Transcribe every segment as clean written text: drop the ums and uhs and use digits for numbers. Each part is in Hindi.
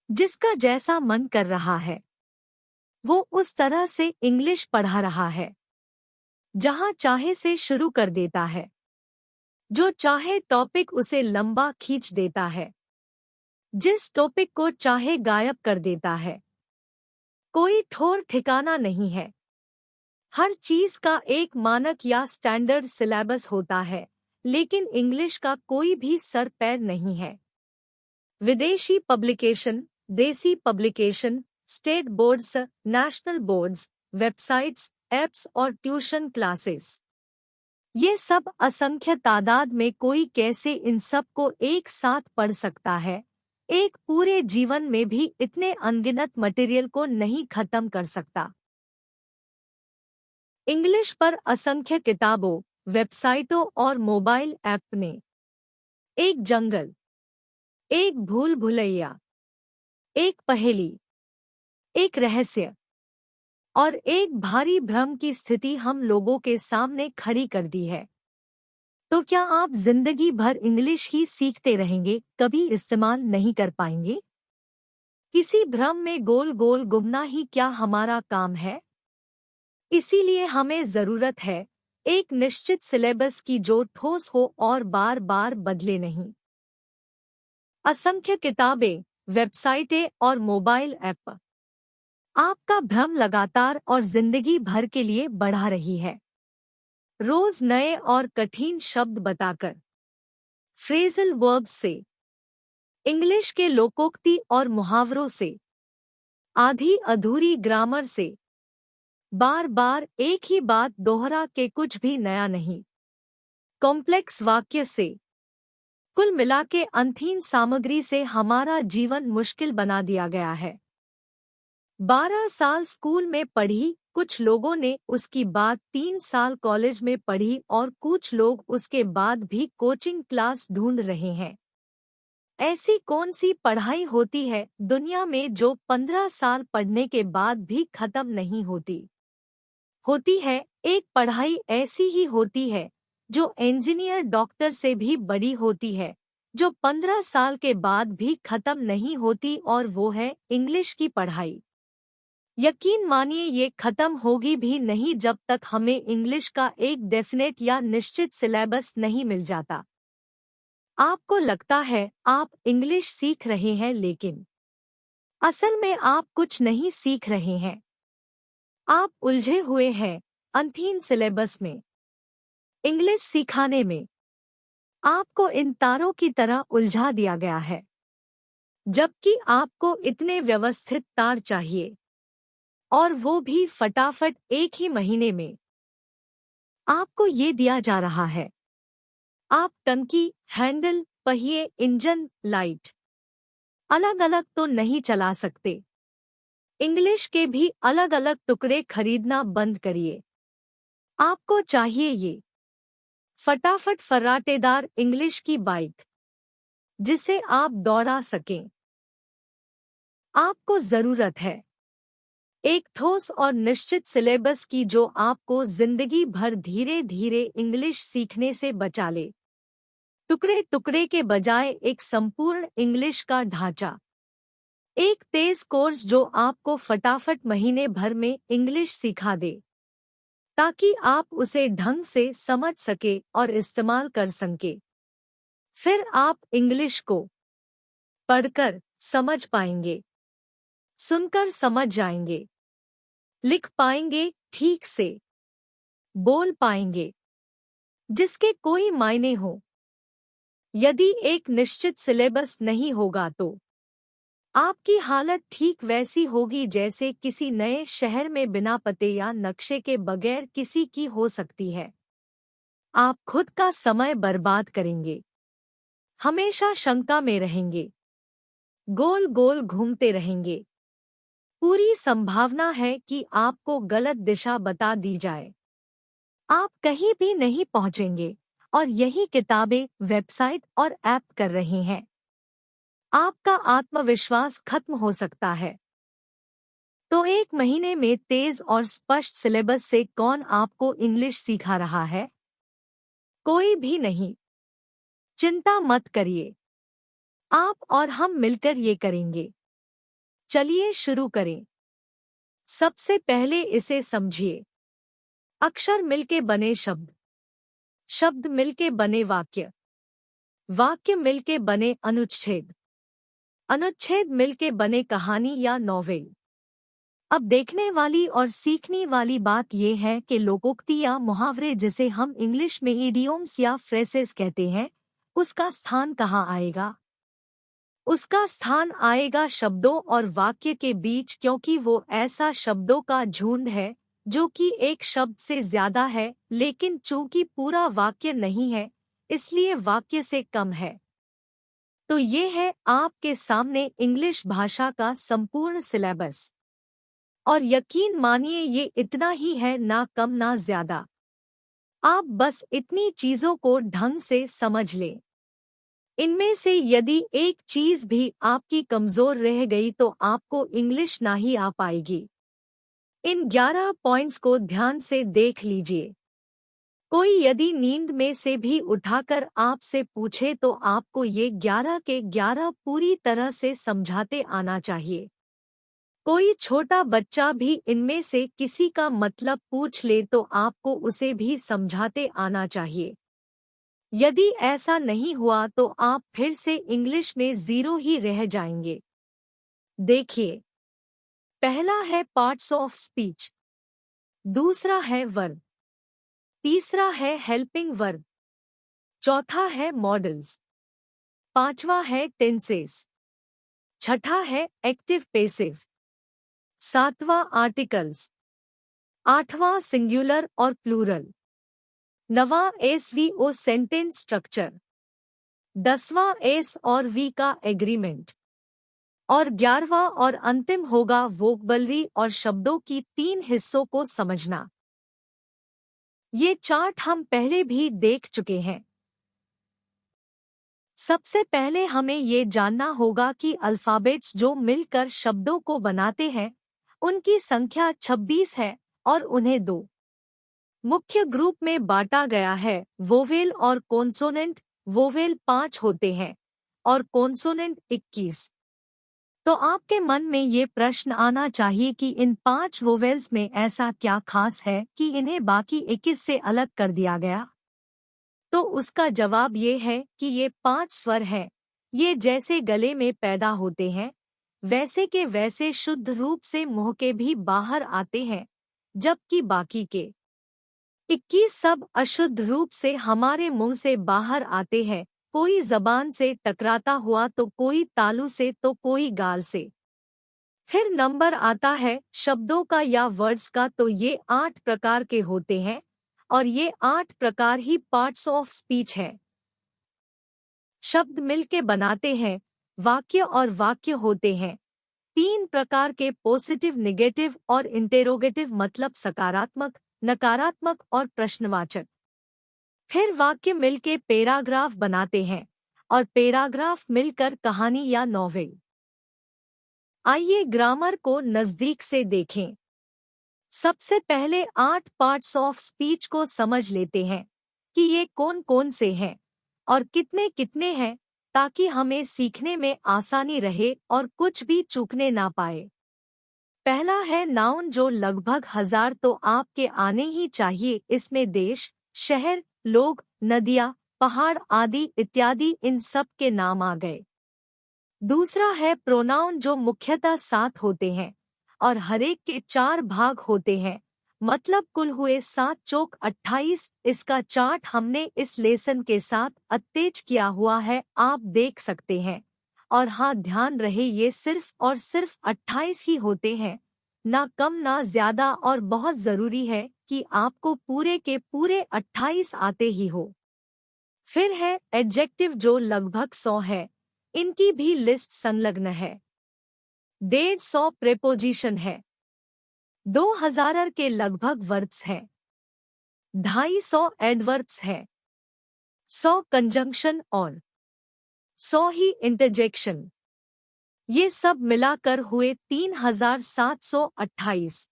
जिसका जैसा मन कर रहा है वो उस तरह से इंग्लिश पढ़ा रहा है। जहां चाहे से शुरू कर देता है, जो चाहे टॉपिक उसे लंबा खींच देता है, जिस टॉपिक को चाहे गायब कर देता है। कोई ठोर ठिकाना नहीं है। हर चीज का एक मानक या स्टैंडर्ड सिलेबस होता है, लेकिन इंग्लिश का कोई भी सर पैर नहीं है। विदेशी पब्लिकेशन, देसी publication, state boards, national boards, websites, apps और ट्यूशन क्लासेस, ये सब असंख्य तादाद में। कोई कैसे इन सब को एक साथ पढ़ सकता है? एक पूरे जीवन में भी इतने अनगिनत मटेरियल को नहीं खत्म कर सकता। इंग्लिश पर असंख्य किताबों, वेबसाइटों और मोबाइल ऐप ने एक जंगल, एक भूल भुलैया, एक पहेली, एक रहस्य और एक भारी भ्रम की स्थिति हम लोगों के सामने खड़ी कर दी है। तो क्या आप जिंदगी भर इंग्लिश ही सीखते रहेंगे, कभी इस्तेमाल नहीं कर पाएंगे? इसी भ्रम में गोल गोल घूमना ही क्या हमारा काम है? इसीलिए हमें जरूरत है एक निश्चित सिलेबस की जो ठोस हो और बार बार बदले नहीं। असंख्य किताबें, वेबसाइटें और मोबाइल ऐप आपका भ्रम लगातार और जिंदगी भर के लिए बढ़ा रही है। रोज नए और कठिन शब्द बताकर, फ्रेजल वर्ब्स से, इंग्लिश के लोकोक्ति और मुहावरों से, आधी अधूरी ग्रामर से, बार बार एक ही बात दोहरा के कुछ भी नया नहीं, कॉम्प्लेक्स वाक्य से, कुल मिला के अंतहीन सामग्री से हमारा जीवन मुश्किल बना दिया गया है। 12 साल स्कूल में पढ़ी, कुछ लोगों ने उसकी बात 3 साल कॉलेज में पढ़ी और कुछ लोग उसके बाद भी कोचिंग क्लास ढूंढ रहे हैं। ऐसी कौन सी पढ़ाई होती है दुनिया में जो 15 साल पढ़ने के बाद भी खत्म नहीं होती? होती है, एक पढ़ाई ऐसी ही होती है जो इंजीनियर डॉक्टर से भी बड़ी होती है, जो 15 साल के बाद भी खत्म नहीं होती, और वो है इंग्लिश की पढ़ाई। यकीन मानिए ये खत्म होगी भी नहीं जब तक हमें इंग्लिश का एक डेफिनेट या निश्चित सिलेबस नहीं मिल जाता। आपको लगता है आप इंग्लिश सीख रहे हैं, लेकिन असल में आप कुछ नहीं सीख रहे हैं। आप उलझे हुए हैं अंतहीन सिलेबस में। इंग्लिश सिखाने में आपको इन तारों की तरह उलझा दिया गया है, जबकि आपको इतने व्यवस्थित तार चाहिए, और वो भी फटाफट एक ही महीने में। आपको ये दिया जा रहा है। आप टंकी, हैंडल, पहिए, इंजन, लाइट अलग अलग तो नहीं चला सकते। इंग्लिश के भी अलग अलग टुकड़े खरीदना बंद करिए। आपको चाहिए ये फटाफट फर्राटेदार इंग्लिश की बाइक, जिसे आप दौड़ा सकें। आपको जरूरत है एक ठोस और निश्चित सिलेबस की जो आपको जिंदगी भर धीरे धीरे इंग्लिश सीखने से बचा ले। टुकड़े टुकड़े के बजाय एक संपूर्ण इंग्लिश का ढांचा। एक तेज कोर्स जो आपको फटाफट महीने भर में इंग्लिश सिखा दे, ताकि आप उसे ढंग से समझ सके और इस्तेमाल कर सके। फिर आप इंग्लिश को पढ़कर समझ पाएंगे, सुनकर समझ जाएंगे, लिख पाएंगे ठीक से, बोल पाएंगे, जिसके कोई मायने हो। यदि एक निश्चित सिलेबस नहीं होगा तो आपकी हालत ठीक वैसी होगी जैसे किसी नए शहर में बिना पते या नक्शे के बगैर किसी की हो सकती है। आप खुद का समय बर्बाद करेंगे, हमेशा शंका में रहेंगे, गोल गोल घूमते रहेंगे। पूरी संभावना है कि आपको गलत दिशा बता दी जाए। आप कहीं भी नहीं पहुंचेंगे, और यही किताबें, वेबसाइट और ऐप कर रहे हैं। आपका आत्मविश्वास खत्म हो सकता है। तो एक महीने में तेज और स्पष्ट सिलेबस से कौन आपको इंग्लिश सिखा रहा है? कोई भी नहीं। चिंता मत करिए, आप और हम मिलकर ये करेंगे। चलिए शुरू करें। सबसे पहले इसे समझिए। अक्षर मिलके बने शब्द, शब्द मिलके बने वाक्य, वाक्य मिलके बने अनुच्छेद, अनुच्छेद मिलके बने कहानी या नॉवेल। अब देखने वाली और सीखने वाली बात यह है कि लोकोक्ति या मुहावरे जिसे हम इंग्लिश में इडियोम्स या फ्रेसेस कहते हैं, उसका स्थान कहाँ आएगा? उसका स्थान आएगा शब्दों और वाक्य के बीच, क्योंकि वो ऐसा शब्दों का झुंड है जो कि एक शब्द से ज्यादा है, लेकिन चूंकि पूरा वाक्य नहीं है इसलिए वाक्य से कम है। तो ये है आपके सामने इंग्लिश भाषा का संपूर्ण सिलेबस। और यकीन मानिए ये इतना ही है, ना कम ना ज्यादा। आप बस इतनी चीजों को ढंग से समझ लें। इनमें से यदि एक चीज भी आपकी कमजोर रह गई तो आपको इंग्लिश ना ही आ पाएगी। इन 11 पॉइंट्स को ध्यान से देख लीजिए। कोई यदि नींद में से भी उठाकर आपसे पूछे तो आपको ये 11 के 11 पूरी तरह से समझाते आना चाहिए। कोई छोटा बच्चा भी इनमें से किसी का मतलब पूछ ले तो आपको उसे भी समझाते आना चाहिए। यदि ऐसा नहीं हुआ तो आप फिर से इंग्लिश में जीरो ही रह जाएंगे। देखिए, पहला है पार्ट्स ऑफ स्पीच, दूसरा है वर्ब, तीसरा है हेल्पिंग वर्ब, चौथा है मॉडल्स, पांचवा है टेंसेस, छठा है एक्टिव पैसिव, सातवां आर्टिकल्स, आठवां सिंगुलर और प्लूरल, नवां एसवीओ सेंटेंस स्ट्रक्चर, 10वां एस और वी का एग्रीमेंट, और 11वां और अंतिम होगा वोकैबुलरी और शब्दों की 3 हिस्सों को समझना। ये चार्ट हम पहले भी देख चुके हैं। सबसे पहले हमें ये जानना होगा कि अल्फाबेट्स जो मिलकर शब्दों को बनाते हैं उनकी संख्या 26 है और उन्हें 2 मुख्य ग्रुप में बांटा गया है, वोवेल और कॉन्सोनेंट। वोवेल 5 होते हैं और कॉन्सोनेंट 21। तो आपके मन में ये प्रश्न आना चाहिए कि इन 5 वोवेल्स में ऐसा क्या खास है कि इन्हें बाकी 21 से अलग कर दिया गया? तो उसका जवाब ये है कि ये 5 स्वर हैं। ये जैसे गले में पैदा होते हैं वैसे के वैसे शुद्ध रूप से मुंह के भी बाहर आते हैं, जबकि बाकी के 21 सब अशुद्ध रूप से हमारे मुंह से बाहर आते हैं। कोई जबान से टकराता हुआ तो कोई तालू से तो कोई गाल से। फिर नंबर आता है शब्दों का या वर्ड्स का, तो ये 8 प्रकार के होते हैं और ये 8 प्रकार ही पार्ट्स ऑफ स्पीच है। शब्द मिलके बनाते हैं वाक्य और वाक्य होते हैं 3 प्रकार के, पॉजिटिव, नेगेटिव और इंटेरोगेटिव, मतलब सकारात्मक, नकारात्मक और प्रश्नवाचक। फिर वाक्य मिलके पैराग्राफ बनाते हैं और पैराग्राफ मिलकर कहानी या नॉवेल। आइए ग्रामर को नजदीक से देखें। सबसे पहले 8 पार्ट्स ऑफ स्पीच को समझ लेते हैं कि ये कौन कौन से हैं और कितने कितने हैं, ताकि हमें सीखने में आसानी रहे और कुछ भी चूकने ना पाए। पहला है नाउन, जो लगभग 1000 तो आपके आने ही चाहिए। इसमें देश, शहर, लोग, नदियाँ, पहाड़ आदि इत्यादि इन सब के नाम आ गए। दूसरा है प्रोनाउन, जो मुख्यतः 7 होते हैं और हरेक के 4 भाग होते हैं, मतलब कुल हुए 7 चौक 28। इसका चार्ट हमने इस लेसन के साथ अटैच किया हुआ है, आप देख सकते हैं। और हाँ, ध्यान रहे ये सिर्फ और सिर्फ 28 ही होते हैं, ना कम ना ज्यादा। और बहुत जरूरी है कि आपको पूरे के पूरे 28 आते ही हो। फिर है एडजेक्टिव, जो लगभग 100 है। इनकी भी लिस्ट संलग्न है। 150 प्रेपोजिशन है, 2000 के लगभग वर्ब्स हैं, 250 एडवर्ब्स हैं, 100 कंजंक्शन और 100 ही इंटरजेक्शन। ये सब मिलाकर हुए 3728।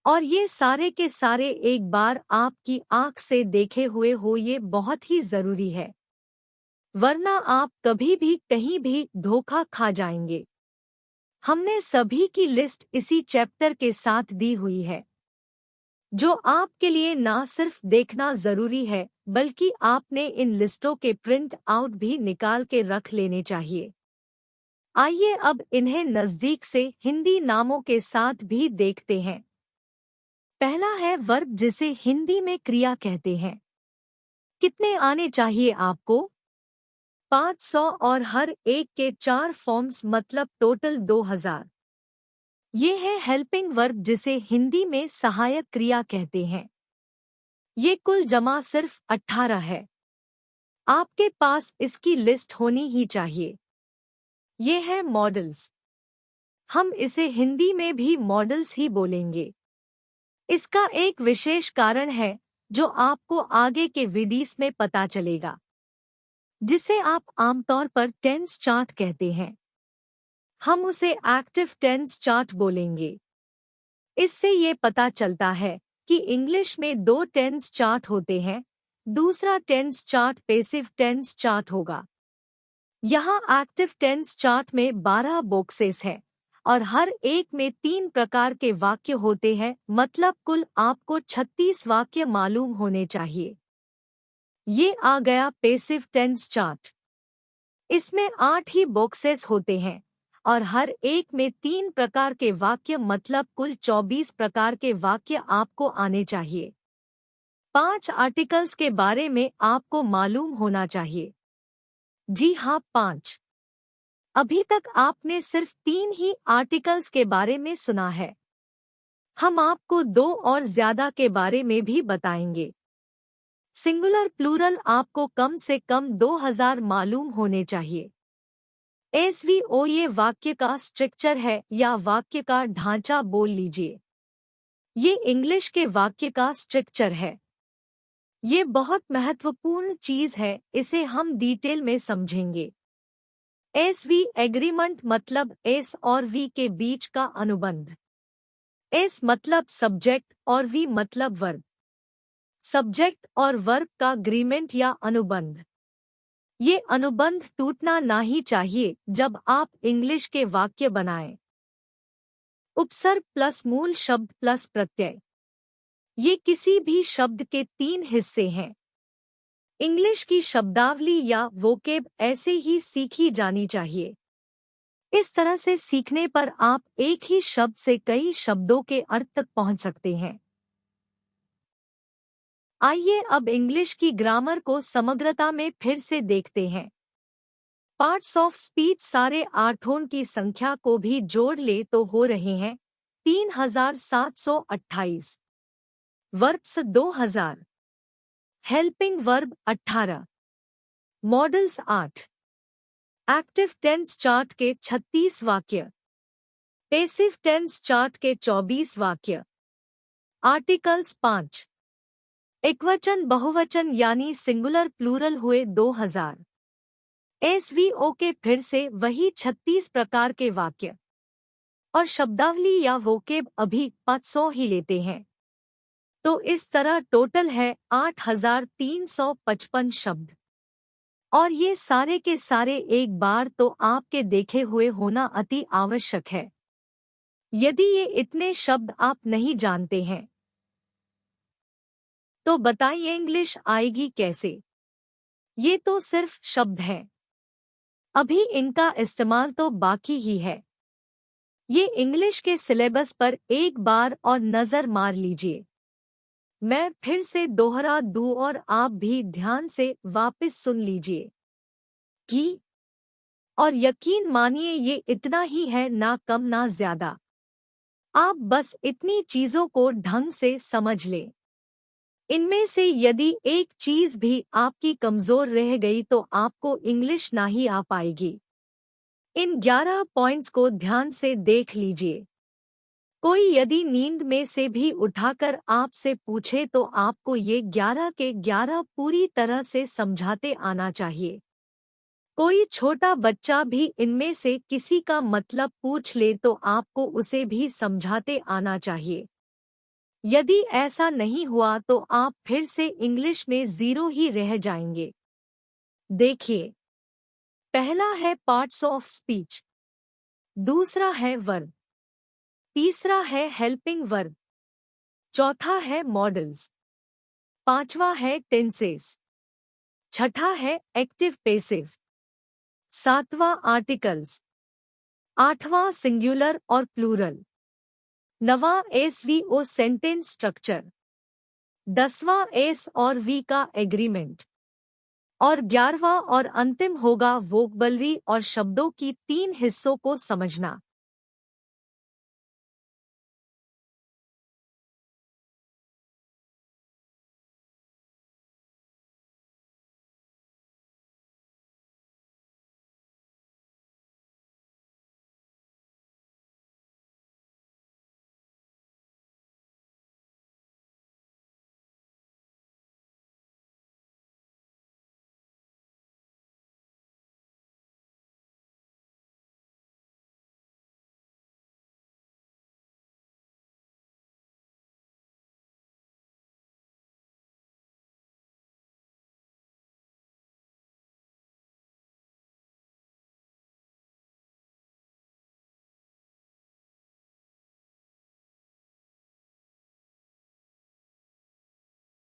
और ये सारे के सारे एक बार आपकी आंख से देखे हुए हो, ये बहुत ही जरूरी है, वरना आप कभी भी कहीं भी धोखा खा जाएंगे। हमने सभी की लिस्ट इसी चैप्टर के साथ दी हुई है, जो आपके लिए ना सिर्फ देखना जरूरी है बल्कि आपने इन लिस्टों के प्रिंट आउट भी निकाल के रख लेने चाहिए। आइए अब इन्हें नजदीक से हिंदी नामों के साथ भी देखते हैं। पहला है वर्ब, जिसे हिंदी में क्रिया कहते हैं। कितने आने चाहिए आपको? 500 और हर एक के 4 फॉर्म्स मतलब टोटल 2000। ये है हेल्पिंग वर्ब, जिसे हिंदी में सहायक क्रिया कहते हैं। ये कुल जमा सिर्फ 18 है। आपके पास इसकी लिस्ट होनी ही चाहिए। ये है मॉडल्स। हम इसे हिंदी में भी मॉडल्स ही बोलेंगे। इसका एक विशेष कारण है जो आपको आगे के वीडियोस में पता चलेगा, जिसे आप आमतौर पर टेंस चार्ट कहते हैं। हम उसे एक्टिव टेंस चार्ट बोलेंगे। इससे ये पता चलता है कि इंग्लिश में 2 टेंस चार्ट होते हैं। दूसरा tense chart passive tense chart होगा। यहाँ एक्टिव टेंस चार्ट में 12 बॉक्सेस हैं और हर एक में 3 प्रकार के वाक्य होते हैं, मतलब कुल आपको 36 वाक्य मालूम होने चाहिए। ये आ गया पैसिव टेंस चार्ट। इसमें 8 ही बॉक्सेस होते हैं और हर एक में 3 प्रकार के वाक्य, मतलब कुल 24 प्रकार के वाक्य आपको आने चाहिए। 5 आर्टिकल्स के बारे में आपको मालूम होना चाहिए। जी हाँ, 5। अभी तक आपने सिर्फ 3 ही आर्टिकल्स के बारे में सुना है। हम आपको 2 और ज्यादा के बारे में भी बताएंगे। सिंगुलर प्लूरल आपको कम से कम 2000 मालूम होने चाहिए। एसवीओ ये वाक्य का स्ट्रक्चर है या वाक्य का ढांचा बोल लीजिए। ये इंग्लिश के वाक्य का स्ट्रक्चर है। ये बहुत महत्वपूर्ण चीज है, इसे हम डिटेल में समझेंगे। एसवी एग्रीमेंट मतलब एस और वी के बीच का अनुबंध। एस मतलब सब्जेक्ट और वी मतलब वर्ब। सब्जेक्ट और वर्ब का अग्रीमेंट या अनुबंध। ये अनुबंध टूटना ना ही चाहिए जब आप इंग्लिश के वाक्य बनाएं। उपसर्ग प्लस मूल शब्द प्लस प्रत्यय। ये किसी भी शब्द के 3 हिस्से हैं। इंग्लिश की शब्दावली या वोकेब ऐसे ही सीखी जानी चाहिए। इस तरह से सीखने पर आप एक ही शब्द से कई शब्दों के अर्थ तक पहुंच सकते हैं। आइए अब इंग्लिश की ग्रामर को समग्रता में फिर से देखते हैं। पार्ट्स ऑफ स्पीच सारे आठों की संख्या को भी जोड़ ले तो हो रहे हैं 3728। Verbs 2000। Helping verb 18। Modals 8। Active tense chart के 36 वाक्य। पैसिव टेंस चार्ट के 24 वाक्य। आर्टिकल्स 5। एकवचन बहुवचन यानी सिंगुलर प्लूरल हुए 2000। एसवीओ के फिर से वही 36 प्रकार के वाक्य और शब्दावली या वोकेब अभी 500 ही लेते हैं। तो इस तरह टोटल है 8355 शब्द। और ये सारे के सारे एक बार तो आपके देखे हुए होना अति आवश्यक है। यदि ये इतने शब्द आप नहीं जानते हैं तो बताइए इंग्लिश आएगी कैसे? ये तो सिर्फ शब्द हैं। अभी इनका इस्तेमाल तो बाकी ही है। ये इंग्लिश के सिलेबस पर एक बार और नज़र मार लीजिए। मैं फिर से दोहरा दूं और आप भी ध्यान से वापस सुन लीजिए कि और यकीन मानिए ये इतना ही है, ना कम ना ज्यादा। आप बस इतनी चीजों को ढंग से समझ लें। इनमें से यदि एक चीज भी आपकी कमजोर रह गई तो आपको इंग्लिश ना ही आ पाएगी। इन 11 पॉइंट्स को ध्यान से देख लीजिए। कोई यदि नींद में से भी उठाकर आपसे पूछे तो आपको ये 11 के 11 पूरी तरह से समझाते आना चाहिए। कोई छोटा बच्चा भी इनमें से किसी का मतलब पूछ ले तो आपको उसे भी समझाते आना चाहिए। यदि ऐसा नहीं हुआ तो आप फिर से इंग्लिश में 0 ही रह जाएंगे। देखिए, पहला है पार्ट्स ऑफ स्पीच। दूसरा है वर्ब। तीसरा है हेल्पिंग वर्ब। चौथा है मॉडल्स। पांचवा है टेंसेस। छठा है एक्टिव पेसिव। सातवां आर्टिकल्स। आठवां सिंगुलर और प्लूरल। नवां एसवीओ सेंटेंस स्ट्रक्चर। 10वां एस और वी का एग्रीमेंट। और 11वां और अंतिम होगा वोकैबुलरी और शब्दों की 3 हिस्सों को समझना।